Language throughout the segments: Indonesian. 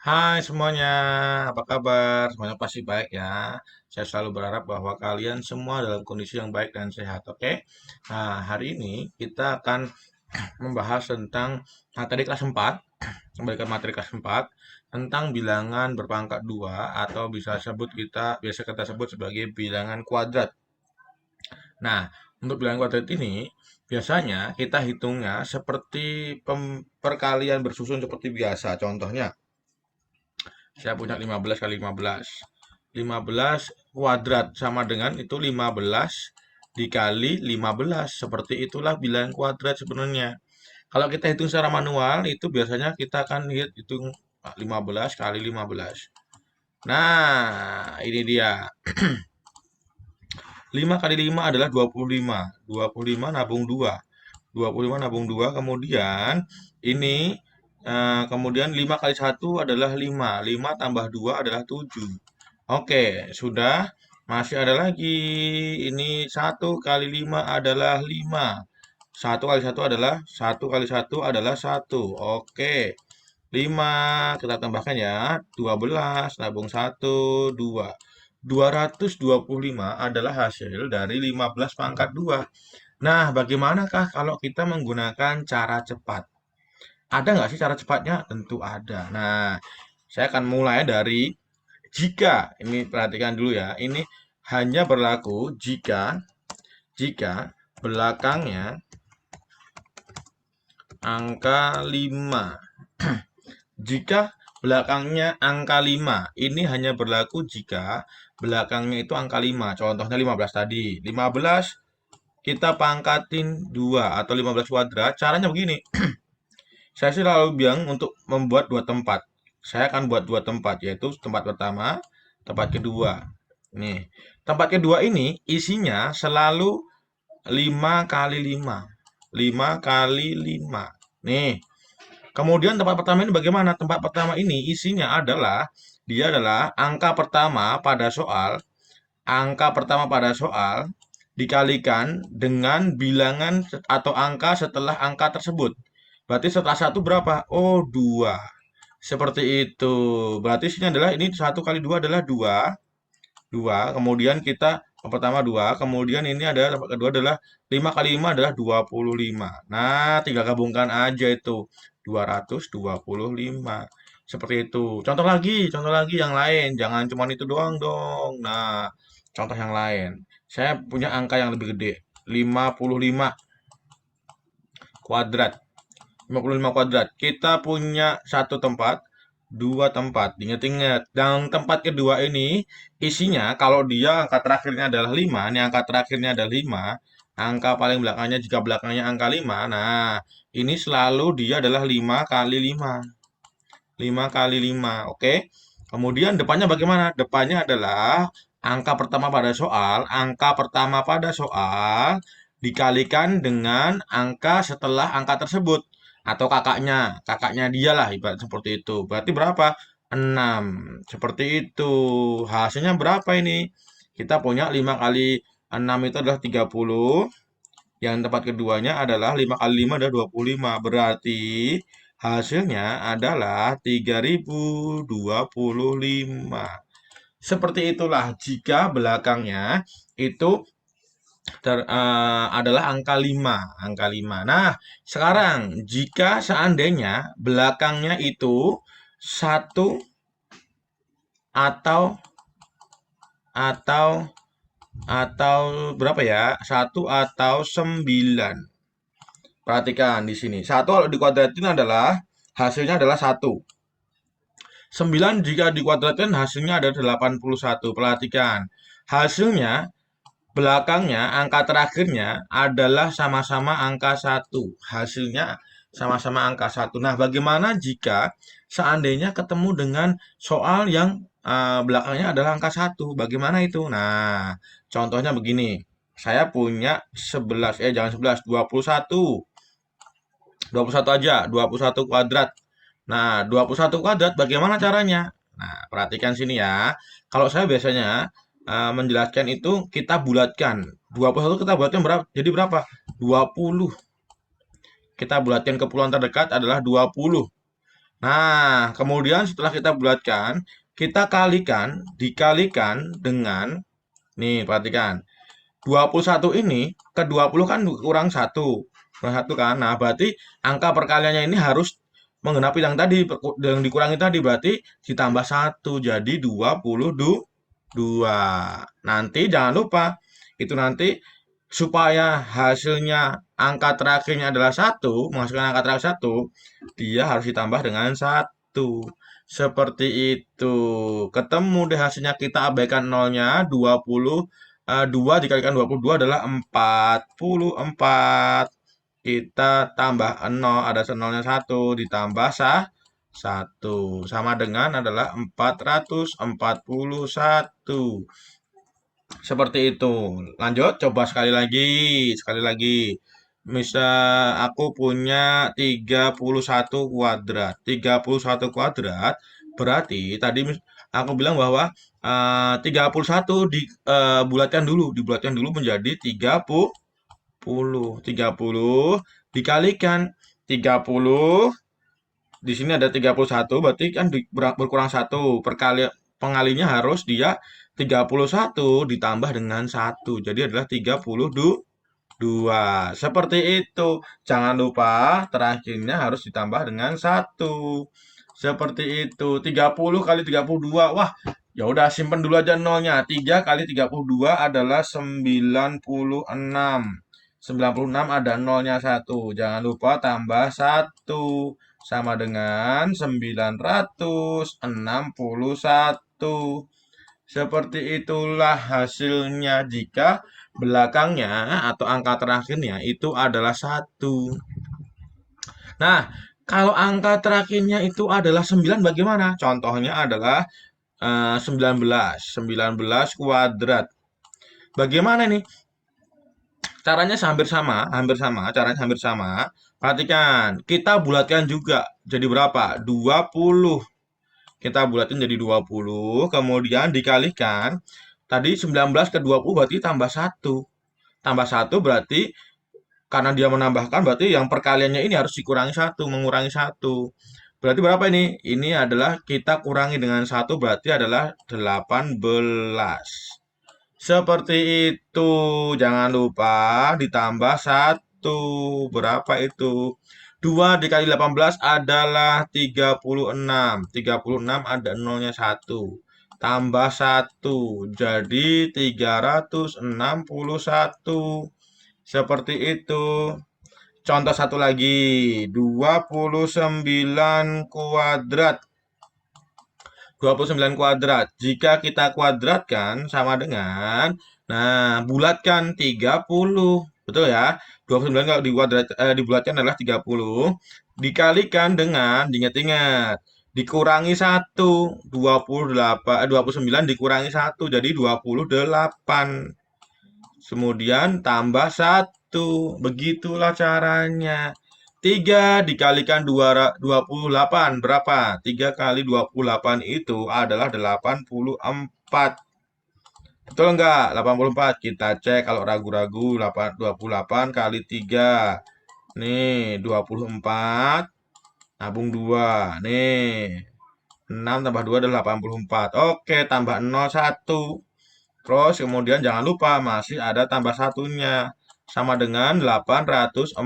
Hai semuanya, apa kabar? Semuanya pasti baik ya. Saya selalu berharap bahwa kalian semua dalam kondisi yang baik dan sehat, oke? Nah, hari ini kita akan membahas tentang materi kelas 4, kembali ke materi kelas 4, tentang bilangan berpangkat 2 atau biasa kita sebut sebagai bilangan kuadrat. Nah, untuk bilangan kuadrat ini biasanya kita hitungnya seperti perkalian bersusun seperti biasa. Contohnya, saya punya 15 kali 15. 15 kuadrat sama dengan itu 15 dikali 15. Seperti itulah bilangan kuadrat sebenarnya. Kalau kita hitung secara manual, itu biasanya kita akan hitung 15 kali 15. Nah, ini dia. 5 kali 5 adalah 25. 25 nabung 2. 25 nabung 2. Kemudian 5 kali 1 adalah 5. 5 tambah 2 adalah 7. Oke, sudah. Masih ada lagi. Ini 1 kali 5 adalah 5. 1 kali 1 adalah 1. Oke. 5 kita tambahkan ya. 12 nabung 1, 2. 225 adalah hasil dari 15 pangkat 2. Nah, bagaimanakah kalau kita menggunakan cara cepat? Ada nggak sih cara cepatnya? Tentu ada. Nah, saya akan mulai dari jika. Ini perhatikan dulu ya. Ini hanya berlaku jika belakangnya angka 5. Jika belakangnya angka 5, ini hanya berlaku jika belakangnya itu angka 5. Contohnya 15 tadi. 15 kita pangkatin 2 atau 15 kuadrat. Caranya begini. Saya sih selalu bilang untuk membuat dua tempat. Saya akan buat dua tempat, yaitu tempat pertama, tempat kedua. Nih, tempat kedua ini isinya selalu 5 kali 5. 5 kali 5. Nih, kemudian tempat pertama ini bagaimana? Tempat pertama ini isinya dia adalah angka pertama pada soal dikalikan dengan bilangan atau angka setelah angka tersebut. Berarti setelah satu berapa? Oh, 2. Seperti itu. Berarti isinya adalah ini 1 kali 2 adalah 2. 2. Kemudian kita pertama 2. Kemudian ini ada tempat kedua adalah 5 kali 5 adalah 25. Nah, tinggal gabungkan aja itu. 225. Seperti itu. Contoh lagi yang lain. Jangan cuma itu doang dong. Nah, contoh yang lain. Saya punya angka yang lebih gede. 55 kuadrat. 55 kuadrat. Kita punya satu tempat, dua tempat. Ingat-ingat. Dan tempat kedua ini isinya kalau dia angka terakhirnya adalah 5, ini angka terakhirnya adalah 5, angka paling belakangnya jika belakangnya angka 5. Nah, ini selalu dia adalah 5 kali 5. 5 kali 5, oke? Kemudian depannya bagaimana? Depannya adalah angka pertama pada soal dikalikan dengan angka setelah angka tersebut atau kakaknya dia lah ibarat seperti itu. Berarti berapa? 6. Seperti itu. Hasilnya berapa ini? Kita punya 5 kali 6 itu adalah 30. Yang tempat keduanya adalah 5 kali 5 adalah 25. Berarti hasilnya adalah 3025. Seperti itulah jika belakangnya itu adalah angka 5, angka 5. Nah, sekarang jika seandainya belakangnya itu satu atau atau atau berapa ya? Satu atau 9. Perhatikan di sini. Satu kalau dikuadratin adalah hasilnya adalah 1. 9 jika dikuadratkan hasilnya ada 81. Perhatikan. Hasilnya belakangnya angka terakhirnya adalah sama-sama angka 1. Hasilnya sama-sama angka 1. Nah, bagaimana jika seandainya ketemu dengan soal yang belakangnya adalah angka 1? Bagaimana itu? Nah, contohnya begini. Saya punya 11, jangan 11, 21. 21 aja, 21 kuadrat. Nah, 21 kuadrat bagaimana caranya? Nah, perhatikan sini ya. Kalau saya biasanya menjelaskan itu kita bulatkan. 21 kita bulatkan berapa? Jadi berapa? 20. Kita bulatkan ke puluhan terdekat adalah 20. Nah, kemudian setelah kita bulatkan, kita dikalikan dengan, nih perhatikan, 21 ini ke 20 kan kurang satu. Kurang satu kan. Nah, berarti angka perkaliannya ini harus menggenapi yang tadi, yang dikurangi tadi, berarti ditambah satu. Jadi 22. Nanti jangan lupa, itu nanti supaya hasilnya angka terakhirnya adalah satu, menghasilkan angka terakhir satu, dia harus ditambah dengan satu. Seperti itu. Ketemu deh hasilnya, kita abaikan nolnya, 2 dikalikan 22 adalah 44. Kita tambah 0, ada nolnya 1, ditambah satu. Sama dengan adalah 441. Seperti itu. Lanjut, coba sekali lagi. Sekali lagi. Misal aku punya 31 kuadrat. 31 kuadrat berarti tadi aku bilang bahwa 31 dibulatkan dulu. Dibulatkan dulu menjadi 30. 30 dikalikan 30. Di sini ada 31, berarti kan berkurang satu. Pengalinya harus dia 31 ditambah dengan satu. Jadi adalah 32. Seperti itu. Jangan lupa terakhirnya harus ditambah dengan satu. Seperti itu. 30 kali 32. Wah, ya udah simpen dulu aja nolnya. 3 kali 32 adalah 96. 96 ada nolnya satu. Jangan lupa tambah satu. Sama dengan 961. Seperti itulah hasilnya jika belakangnya atau angka terakhirnya itu adalah satu. Nah, kalau angka terakhirnya itu adalah 9 bagaimana? Contohnya adalah 19. 19 kuadrat. Bagaimana nih? Caranya hampir sama, caranya hampir sama. Perhatikan, kita bulatkan juga. Jadi berapa? 20. Kita bulatin jadi 20, kemudian dikalikan. Tadi 19 ke 20 berarti tambah satu. Tambah satu berarti karena dia menambahkan berarti yang perkaliannya ini harus dikurangi satu, mengurangi satu. Berarti berapa ini? Ini adalah kita kurangi dengan satu berarti adalah 18. Seperti itu. Jangan lupa ditambah satu. Berapa itu? 2 dikali 18 adalah 36. 36 ada nolnya satu. Tambah satu. Jadi 361. Seperti itu. Contoh satu lagi. 29 kuadrat. 29 kuadrat. Jika kita kuadratkan sama dengan, nah, bulatkan 30. Betul ya? 29 kalau dibulatkan adalah 30. Dikalikan dengan, diingat-ingat, dikurangi 1. 29 dikurangi 1, jadi 28. Kemudian tambah 1. Begitulah caranya. 3 dikalikan 28 berapa? 3 kali 28 itu adalah 84. Betul enggak? 84. Kita cek kalau ragu-ragu. 28 kali 3. Nih, 24. Nabung 2. Nih, 6 tambah 2 adalah 84. Oke, tambah 0, 1. Terus kemudian jangan lupa masih ada tambah satunya. Sama dengan 841.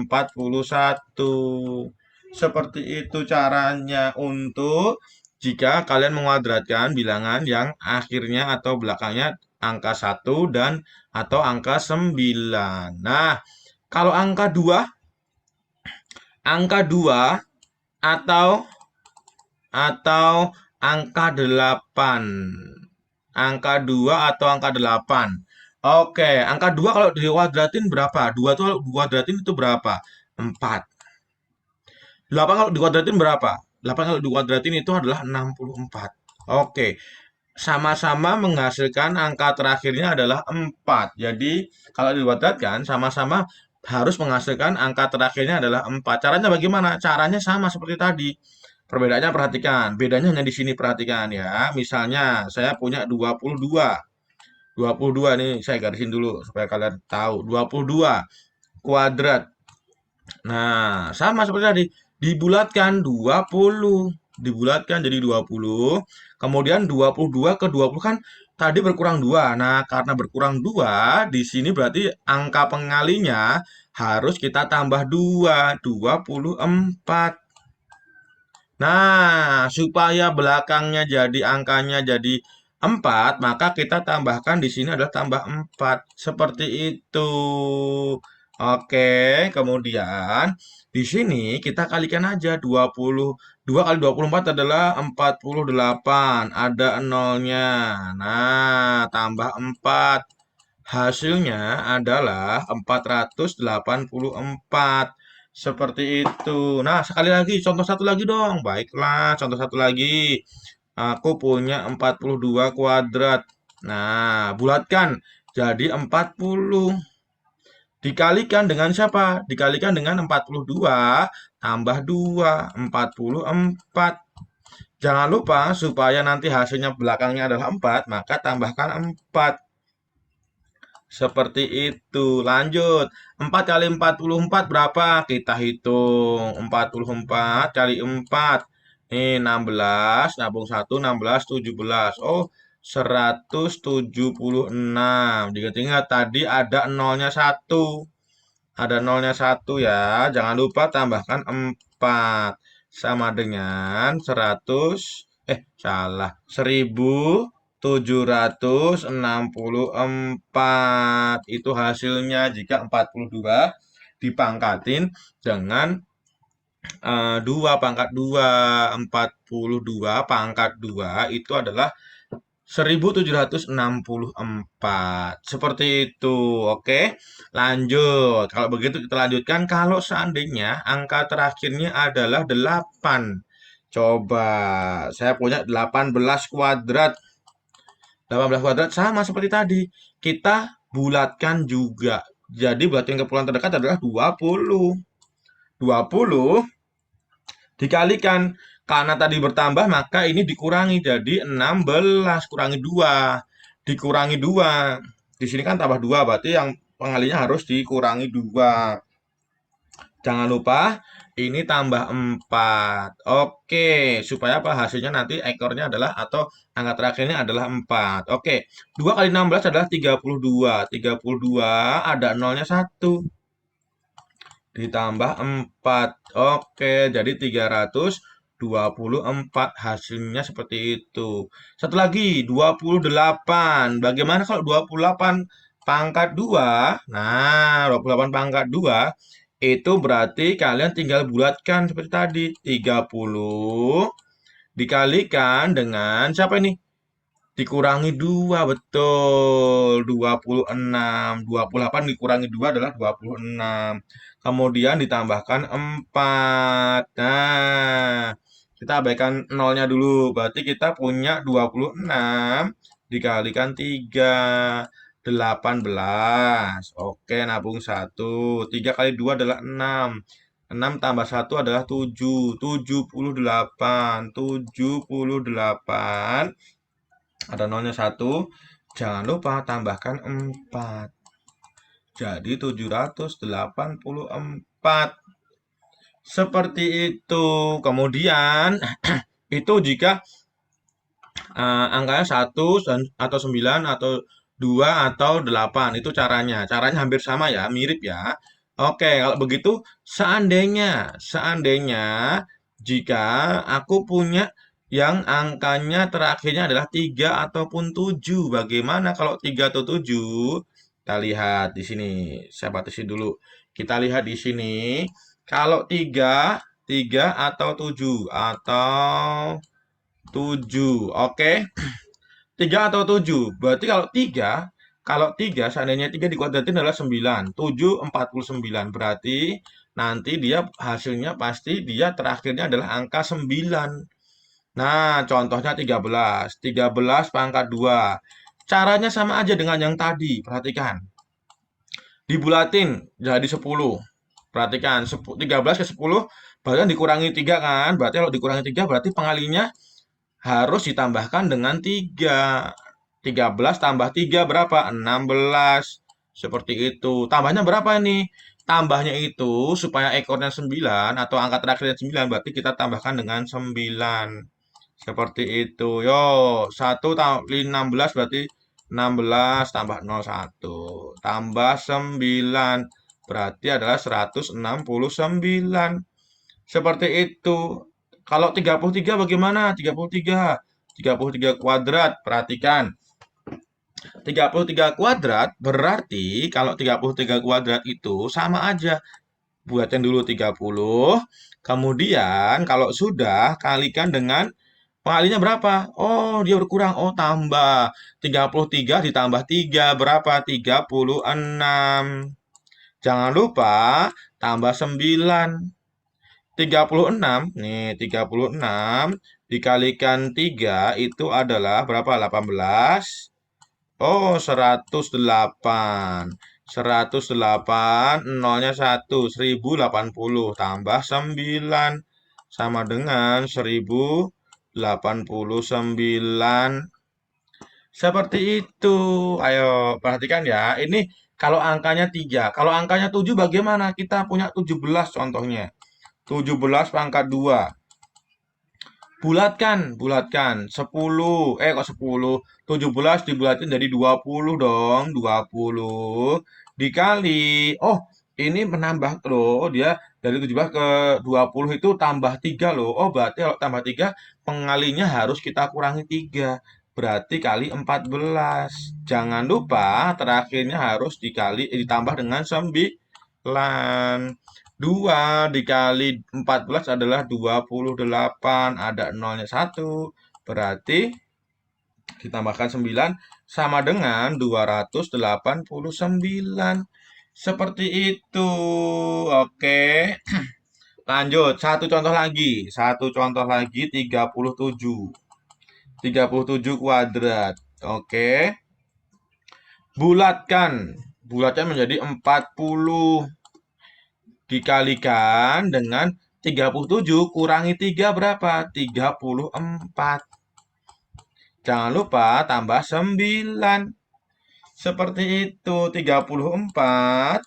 Seperti itu caranya untuk jika kalian menguadratkan bilangan yang akhirnya atau belakangnya angka 1 dan atau angka 9. Nah, kalau angka 2 atau angka 8. Angka 2 atau angka 8. Oke, angka 2 kalau dikuadratin berapa? 2 itu kalau dikuadratin itu berapa? 4. 8 kalau dikuadratin berapa? 8 kalau dikuadratin itu adalah 64. Oke, sama-sama menghasilkan angka terakhirnya adalah 4. Jadi, kalau dikuadratkan sama-sama harus menghasilkan angka terakhirnya adalah 4. Caranya bagaimana? Caranya sama seperti tadi. Perbedaannya perhatikan. Bedanya hanya di sini perhatikan ya. Misalnya saya punya 22. 22 nih saya garisin dulu supaya kalian tahu. 22 kuadrat. Nah, sama seperti tadi. Dibulatkan 20. dibulatkan jadi 20. Kemudian 22 ke 20 kan tadi berkurang 2. Nah, karena berkurang 2, di sini berarti angka pengalinya harus kita tambah 2, 24. Nah, supaya belakangnya jadi angkanya jadi 4, maka kita tambahkan di sini adalah tambah 4. Seperti itu. Oke, kemudian di sini kita kalikan aja 22 kali 24 adalah 48. Ada nolnya. Nah, tambah 4. Hasilnya adalah 484. Seperti itu. Nah, sekali lagi, contoh satu lagi dong. Baiklah, contoh satu lagi. Aku punya 42 kuadrat. Nah, bulatkan jadi 40. Dikalikan dengan siapa? Dikalikan dengan 42 tambah 2, 44. Jangan lupa supaya nanti hasilnya belakangnya adalah 4, maka tambahkan 4. Seperti itu. Lanjut. 4 kali 44 berapa? Kita hitung. 44 kali 4. Ini 16. Nabung 1, 16, 17. Oh, 176. Diingat-ingat tadi ada nolnya 1. Ada nolnya 1 ya. Jangan lupa tambahkan 4. Sama dengan 1764. Itu hasilnya jika 42 dipangkatin dengan 2 pangkat 2. 42 pangkat 2 itu adalah 1764. Seperti itu. Oke. Lanjut. Kalau begitu kita lanjutkan. Kalau seandainya angka terakhirnya adalah 8. Coba. Saya punya 18 kuadrat. 18 kuadrat sama seperti tadi. Kita bulatkan juga. Jadi bulatkan kepulauan terdekat adalah 20. 20 dikalikan. Karena tadi bertambah, maka ini dikurangi. Jadi 16 kurangi 2. Dikurangi 2. Di sini kan tambah 2, berarti yang pengalinya harus dikurangi 2. Jangan lupa, ini tambah 4. Oke, supaya apa? Hasilnya nanti ekornya adalah, atau angka terakhirnya adalah 4. Oke, 2 kali 16 adalah 32. 32 ada nolnya 1. Ditambah 4. Oke, jadi 324. Hasilnya seperti itu. Satu lagi, 28. Bagaimana kalau 28 pangkat 2? Nah, 28 pangkat 2 itu berarti kalian tinggal bulatkan seperti tadi. 30 dikalikan dengan siapa ini? Dikurangi 2, betul. 26. 28 dikurangi 2 adalah 26. Kemudian ditambahkan 4. Nah, kita abaikan nolnya dulu. Berarti kita punya 26 dikalikan 3. 18. Oke, nabung 1. 3 kali 2 adalah 6. 6 tambah 1 adalah 7. 78. 78. Ada nolnya 1. Jangan lupa tambahkan 4. Jadi 784. Seperti itu. Kemudian itu jika angkanya 1 atau 9 atau 2 atau 8. Itu caranya. Caranya hampir sama ya, mirip ya. Oke, kalau begitu seandainya jika aku punya yang angkanya terakhirnya adalah 3 ataupun 7. Bagaimana kalau 3 atau 7? Kita lihat di sini. Saya batasi dulu. Kita lihat di sini. Kalau 3, 3 atau 7 atau 7. Oke. 3 atau 7. Berarti kalau tiga seandainya 3 dikuadratin adalah 9. 7 49. Berarti nanti dia hasilnya pasti dia terakhirnya adalah angka 9. Nah, contohnya 13. 13 pangkat 2. Caranya sama aja dengan yang tadi. Perhatikan. Dibulatin jadi 10. Perhatikan, 13 ke 10 berarti dikurangi 3 kan? Berarti kalau dikurangi 3 berarti pengalinya harus ditambahkan dengan 3. 13 tambah 3 berapa? 16. Seperti itu. Tambahnya berapa ini? tambahnya itu supaya ekornya 9 atau angka terakhirnya 9, berarti kita tambahkan dengan 9. Seperti itu. Yo, 1 16 berarti 16 tambah 01. Tambah 9 berarti adalah 169. Seperti itu. Kalau 33 bagaimana? 33 kuadrat. Perhatikan. 33 kuadrat berarti kalau 33 kuadrat itu sama aja. Buatkan dulu 30. Kemudian kalau sudah kalikan dengan pengalinya berapa? Oh, dia berkurang. Oh, tambah. 33 ditambah 3 berapa? 36. Jangan lupa tambah 9. 36. Nih, 36 dikalikan 3 itu adalah berapa? 18. Oh, 108. 108, nolnya 1, 1080 tambah 9 sama dengan 1089. Seperti itu. Ayo, perhatikan ya. Ini kalau angkanya 3. Kalau angkanya 7 bagaimana? Kita punya 17 contohnya. 17 pangkat 2. Bulatkan. 10. Kok 10? 17 dibulatin jadi 20 dong. 20 dikali. Oh, ini menambah loh. Dia dari 17 ke 20 itu tambah 3 loh. Oh, berarti kalau tambah 3, pengalinya harus kita kurangi 3. Berarti kali 14. Jangan lupa terakhirnya harus ditambah dengan 9. 2 dikali 14 adalah 28. Ada nolnya 1. Berarti ditambahkan 9 sama dengan 289. Seperti itu. Oke. Lanjut. Satu contoh lagi. 37. 37 kuadrat. Oke. Bulatkan menjadi 40. Dikalikan dengan 37 kurangi 3 berapa? 34. Jangan lupa tambah 9. Seperti itu. 34.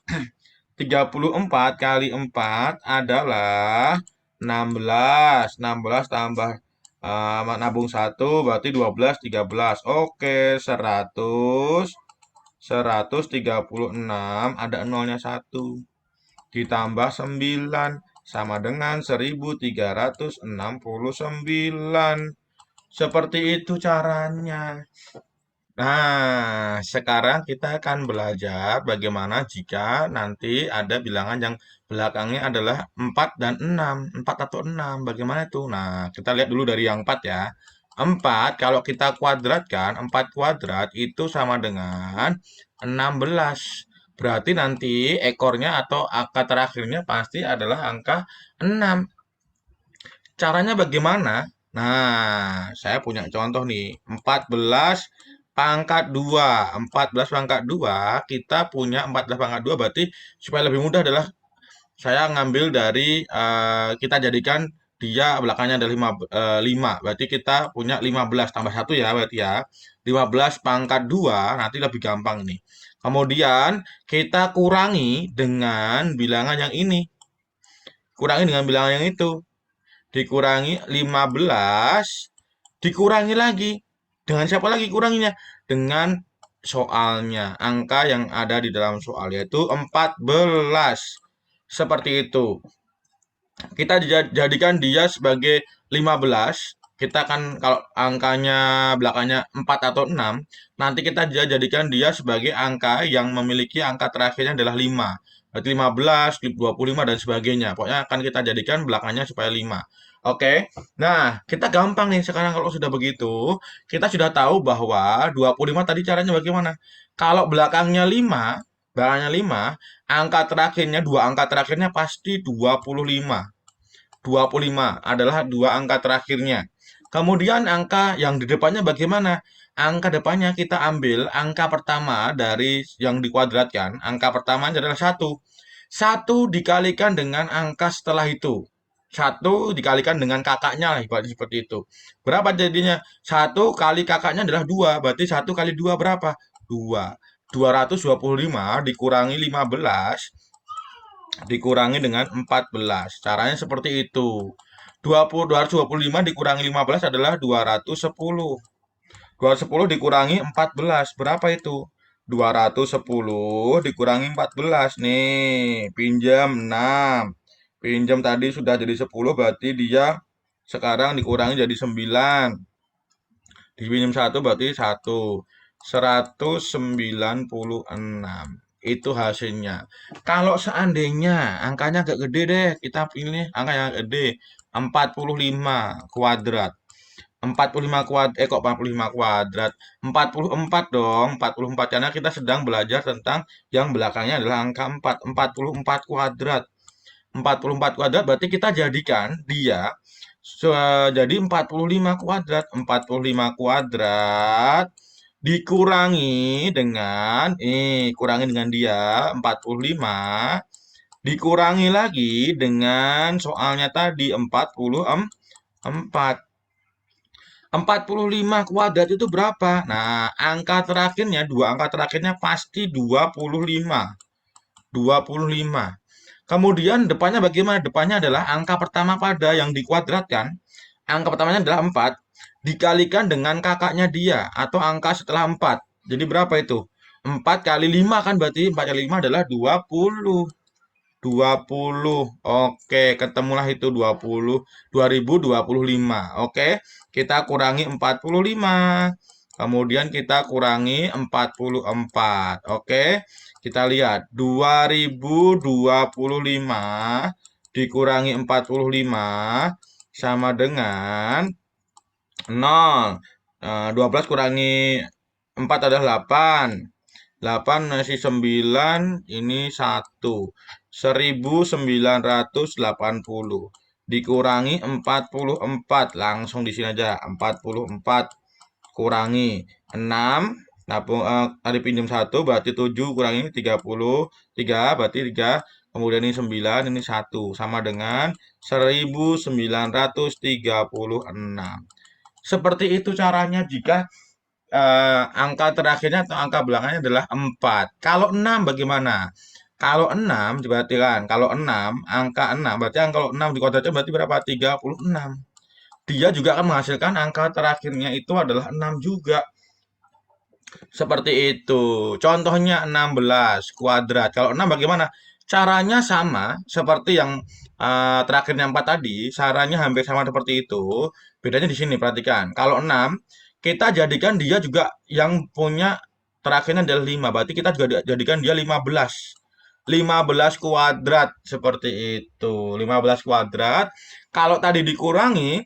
34 kali 4 adalah 16. 16 tambah nabung 1 berarti 12, 13. Oke, 100. 136 ada nolnya 1. Ditambah 9 sama dengan 1369. Seperti itu caranya. Nah, sekarang kita akan belajar bagaimana jika nanti ada bilangan yang belakangnya adalah 4 dan 6. 4 atau 6, bagaimana itu? Nah, kita lihat dulu dari yang 4 ya. 4, kalau kita kuadratkan, 4 kuadrat itu sama dengan 16. Berarti nanti ekornya atau angka terakhirnya pasti adalah angka 6. Caranya bagaimana? Nah, saya punya contoh nih. 14 pangkat 2. 14 pangkat 2, kita punya 14 pangkat 2, berarti supaya lebih mudah adalah saya ngambil dari, kita jadikan dia belakangnya ada 5. Berarti kita punya 15 tambah 1 ya berarti ya. 15 pangkat 2, nanti lebih gampang ini. Kemudian kita kurangi dengan bilangan yang ini. Kurangi dengan bilangan yang itu. Dikurangi 15, dikurangi lagi. Dengan siapa lagi kuranginya? Dengan soalnya. Angka yang ada di dalam soal yaitu 14. Seperti itu. Kita jadikan dia sebagai 15. Kita kan kalau angkanya belakangnya 4 atau 6, nanti kita jadikan dia sebagai angka yang memiliki angka terakhirnya adalah 5. Berarti 15, 25, dan sebagainya. Pokoknya akan kita jadikan belakangnya supaya 5. Oke. Nah, kita gampang nih sekarang kalau sudah begitu. Kita sudah tahu bahwa 25 tadi caranya bagaimana. Kalau belakangnya 5, angka terakhirnya, dua angka terakhirnya pasti 25. 25 adalah dua angka terakhirnya. Kemudian angka yang di depannya bagaimana? Angka depannya kita ambil angka pertama dari yang dikuadratkan. Angka pertamanya adalah 1. 1 dikalikan dengan angka setelah itu. 1 dikalikan dengan kakaknya, ibaratnya seperti itu. Berapa jadinya? 1 kali kakaknya adalah 2. Berarti 1 kali 2 berapa? 2. 225 dikurangi 15 dikurangi dengan 14. Caranya seperti itu. 225 dikurangi 15 adalah 210. 210 dikurangi 14. Berapa itu? 210 dikurangi 14. Nih, pinjam 6. Pinjam tadi sudah jadi 10, berarti dia sekarang dikurangi jadi 9. Dipinjam 1 berarti 1. 196. Itu hasilnya. Kalau seandainya angkanya agak gede deh, kita pilih angka yang gede. 45 kuadrat. 45 kuadrat, kok 45 kuadrat? 44 dong, 44 karena kita sedang belajar tentang yang belakangnya adalah angka 4, 44 kuadrat. 44 kuadrat berarti kita jadikan dia jadi 45 kuadrat. 45 kuadrat dikurangi dengan kurangi dengan dia 45 dikurangi lagi dengan soalnya tadi 44. 45 kuadrat itu berapa? Nah, angka terakhirnya, dua angka terakhirnya pasti 25. 25. Kemudian depannya bagaimana? Depannya adalah angka pertama pada yang dikuadratkan. Angka pertamanya adalah 4 dikalikan dengan kakaknya dia atau angka setelah 4. Jadi berapa itu? 4 kali 5 kan berarti 4 kali 5 adalah 20. 20. Oke, ketemulah itu 20. 2025. Oke, kita kurangi 45. Kemudian kita kurangi 44. Oke, kita lihat 2025 dikurangi 45 sama dengan 0. 12 kurangi 4 adalah 8. 8 masih 9, ini 1. 1980 dikurangi 44. Langsung di sini aja 44 kurangi 6. Tadi pinjam 1 berarti 7 kurangi 33 berarti 3. Kemudian ini 9, ini 1 sama dengan 1936. Seperti itu caranya jika angka terakhirnya atau angka belakangnya adalah 4. Kalau 6 bagaimana? Kalau 6 berarti kan, kalau 6, angka 6, berarti kalau 6 dikuadratkan berarti berapa? 36. Dia juga akan menghasilkan angka terakhirnya itu adalah 6 juga. Seperti itu. Contohnya 16 kuadrat. Kalau 6 bagaimana? Caranya sama seperti yang terakhirnya 4 tadi. Caranya hampir sama seperti itu. Bedanya di sini, perhatikan. Kalau 6, kita jadikan dia juga yang punya terakhirnya adalah 5. Berarti kita juga jadikan dia 15. 15 kuadrat. Seperti itu. 15 kuadrat. Kalau tadi dikurangi,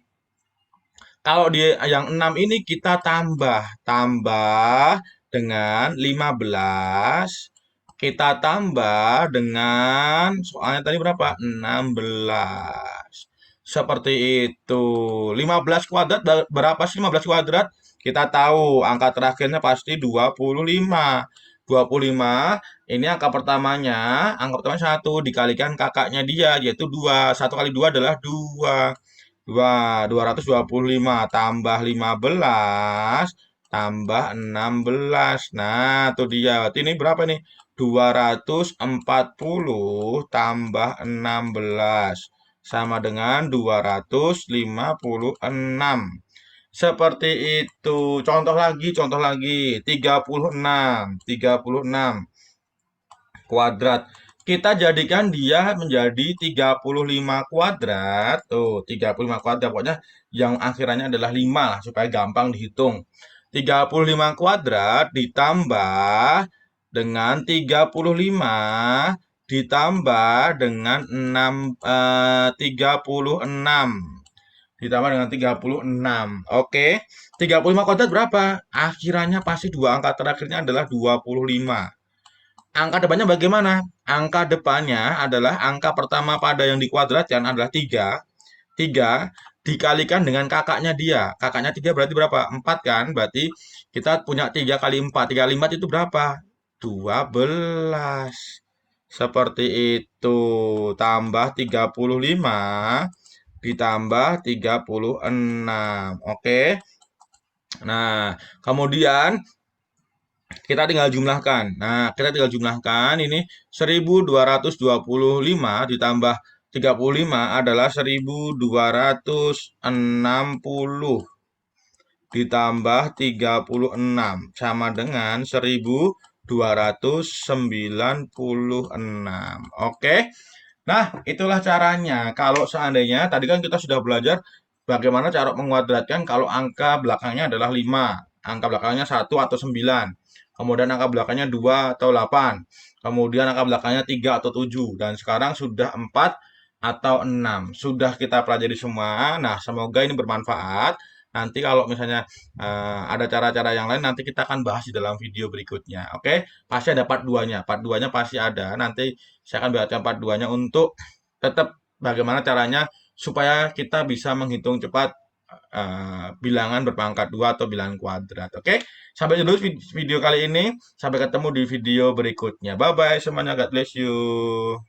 kalau di yang 6 ini kita tambah dengan 15, kita tambah dengan soalnya tadi berapa? 16. Seperti itu. 15 kuadrat berapa sih 15 kuadrat? Kita tahu angka terakhirnya pasti 25. 25 ini angka pertamanya, angka pertamanya 1 dikalikan kakaknya dia yaitu 2. 1 kali 2 adalah 2. 225 tambah 15 tambah 16. Nah, itu dia. Berarti ini berapa nih? 240 tambah 16 sama dengan 256. Seperti itu. Contoh lagi. 36. 36 kuadrat. Kita jadikan dia menjadi 35 kuadrat. Tuh, 35 kuadrat. Pokoknya yang akhirannya adalah 5 lah, supaya gampang dihitung. 35 kuadrat ditambah dengan 35 ditambah dengan 36. Ditambah dengan 36. Oke. 35 kuadrat berapa? Akhirannya pasti dua angka terakhirnya adalah 25. Angka depannya bagaimana? Angka depannya adalah angka pertama pada yang dikuadratkan adalah 3. 3 dikalikan dengan kakaknya dia. Kakaknya 3 berarti berapa? 4 kan? Berarti kita punya 3 kali 4. 3 kali 4 itu berapa? 12. Seperti itu. Tambah 35 ditambah 36. Oke. Nah, kemudian Kita tinggal jumlahkan. Nah, kita tinggal jumlahkan ini 1225 ditambah 35 adalah 1260 ditambah 36 sama dengan 1296. Oke. Nah, itulah caranya. Kalau seandainya tadi kan kita sudah belajar bagaimana cara menguadratkan kalau angka belakangnya adalah 5, angka belakangnya 1 atau 9. Kemudian angka belakangnya 2 atau 8. Kemudian angka belakangnya 3 atau 7. Dan sekarang sudah 4 atau 6. Sudah kita pelajari semua. Nah, semoga ini bermanfaat. Nanti kalau misalnya ada cara-cara yang lain nanti kita akan bahas di dalam video berikutnya. Oke, pasti ada part 2-nya. Part 2-nya pasti ada. Nanti saya akan bacakan part 2-nya untuk tetap bagaimana caranya supaya kita bisa menghitung cepat bilangan berpangkat 2 atau bilangan kuadrat. Oke, sampai dulu video kali ini. Sampai ketemu di video berikutnya. Bye-bye semuanya. God bless you.